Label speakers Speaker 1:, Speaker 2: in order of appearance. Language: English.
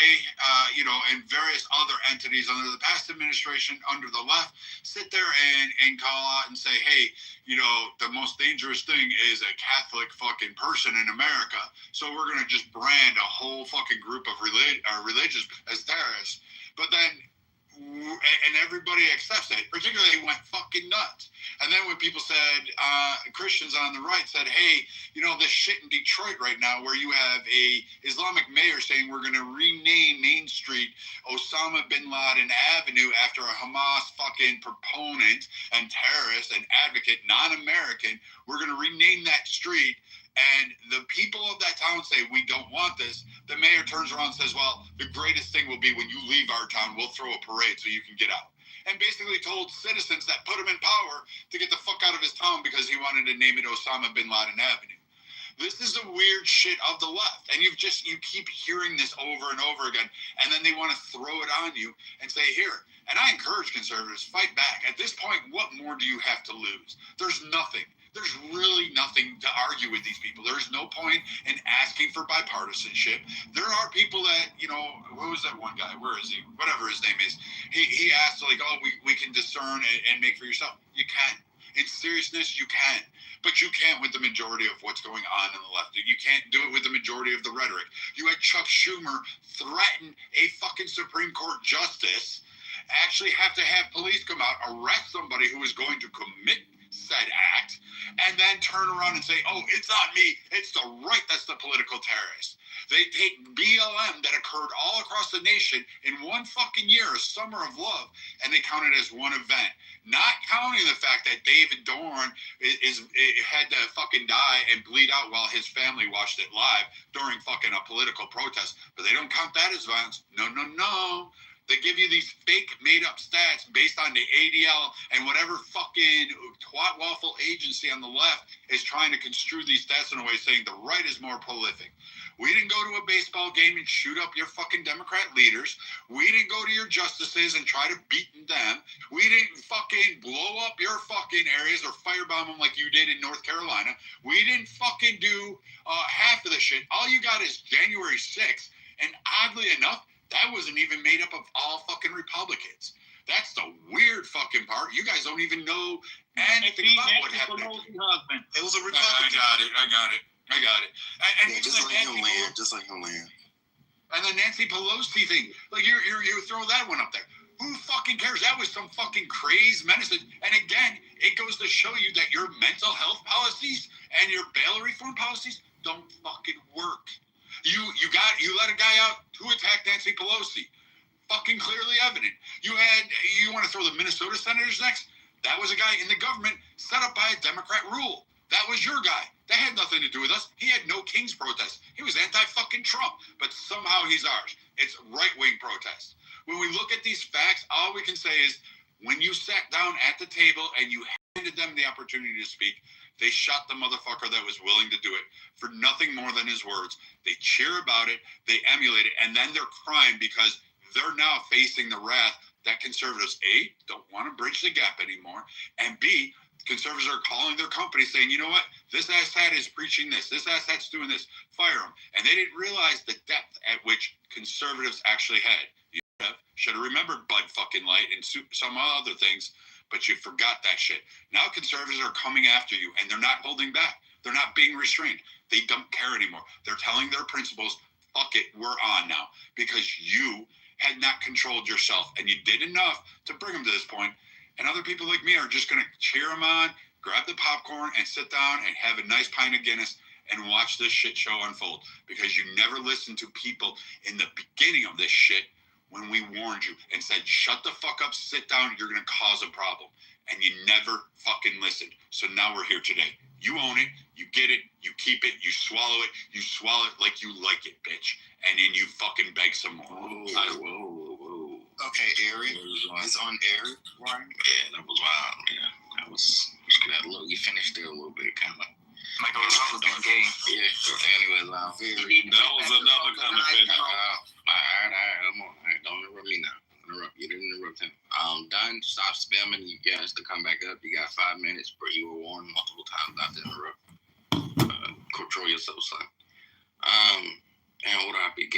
Speaker 1: and various other entities under the past administration, under the left, sit there and call out and say, hey, the most dangerous thing is a Catholic fucking person in America. So we're going to just brand a whole fucking group of religious as terrorists. But then, and everybody accepts it, particularly went fucking nuts. And then when people said, Christians on the right said, hey, this shit in Detroit right now where you have a Islamic mayor saying we're going to rename Main Street Osama bin Laden Avenue after a Hamas fucking proponent and terrorist and advocate, non-American, we're going to rename that street. And the people of that town say, we don't want this. The mayor turns around and says, well, the greatest thing will be when you leave our town, we'll throw a parade so you can get out. And basically told citizens that put him in power to get the fuck out of his town because he wanted to name it Osama bin Laden Avenue. This is the weird shit of the left. And you keep hearing this over and over again. And then they want to throw it on you and say, here. And I encourage conservatives, fight back. At this point, what more do you have to lose? There's nothing. There's really nothing to argue with these people. There's no point in asking for bipartisanship. There are people that, what was that one guy? Where is he? Whatever his name is. He asked, like, oh, we can discern and make for yourself. You can. In seriousness, you can. But you can't with the majority of what's going on in the left. You can't do it with the majority of the rhetoric. You had Chuck Schumer threaten a fucking Supreme Court justice, actually have to have police come out, arrest somebody who is going to commit said act, and then turn around and say, oh, it's not me, it's the right that's the political terrorist. They take BLM that occurred all across the nation in one fucking year, a summer of love, and they count it as one event. Not counting the fact that David Dorn had to fucking die and bleed out while his family watched it live during fucking a political protest. But they don't count that as violence. No. They give you these fake made-up stats based on the ADL and whatever fucking twat waffle agency on the left is trying to construe these stats in a way saying the right is more prolific. We didn't go to a baseball game and shoot up your fucking Democrat leaders. We didn't go to your justices and try to beat them. We didn't fucking blow up your fucking areas or firebomb them like you did in North Carolina. We didn't fucking do half of the shit. All you got is January 6th. And oddly enough, that wasn't even made up of all fucking Republicans. That's the weird fucking part. You guys don't even know anything about what happened. It was a Republican. I got it. And
Speaker 2: yeah, just like him land.
Speaker 1: And the Nancy Pelosi thing. Like, you throw that one up there. Who fucking cares? That was some fucking crazed medicine. And again, it goes to show you that your mental health policies and your bail reform policies don't fucking work. You let a guy out who attacked Nancy Pelosi. Fucking clearly evident. You want to throw the Minnesota senators next? That was a guy in the government set up by a Democrat rule. That was your guy. That had nothing to do with us. He had no King's protest. He was anti-fucking Trump, but somehow he's ours. It's right-wing protest. When we look at these facts, all we can say is when you sat down at the table and you handed them the opportunity to speak, they shot the motherfucker that was willing to do it for nothing more than his words. They cheer about it, they emulate it, and then they're crying because they're now facing the wrath that conservatives, A, don't want to bridge the gap anymore, and B, conservatives are calling their company saying, you know what, this asshat is preaching this asshat's doing this, fire them. And they didn't realize the depth at which conservatives actually had. You should have remembered Bud fucking Light and some other things, but you forgot that shit. Now conservatives are coming after you, and they're not holding back. They're not being restrained. They don't care anymore. They're telling their principals, fuck it, we're on now, because you had not controlled yourself, and you did enough to bring them to this point. And other people like me are just going to cheer them on, grab the popcorn, and sit down and have a nice pint of Guinness and watch this shit show unfold. Because you never listened to people in the beginning of this shit when we warned you and said, shut the fuck up, sit down, you're going to cause a problem. And you never fucking listened. So now we're here today. You own it, you get it, you keep it, you swallow it like you like it, bitch. And then you fucking beg some more.
Speaker 2: Whoa. Okay, Eric, it's on Eric, right?
Speaker 3: Yeah, that was wild. Yeah, that was you finished there a little bit, kind of.
Speaker 4: Like a Republican game.
Speaker 3: Yeah. Anyways,
Speaker 4: that was another kind of thing.
Speaker 3: All right. Don't interrupt me now. You didn't interrupt him. Done. Stop spamming. You guys to come back up. You got 5 minutes, but you were warned multiple times not to interrupt. Control yourself, son. And what I begin.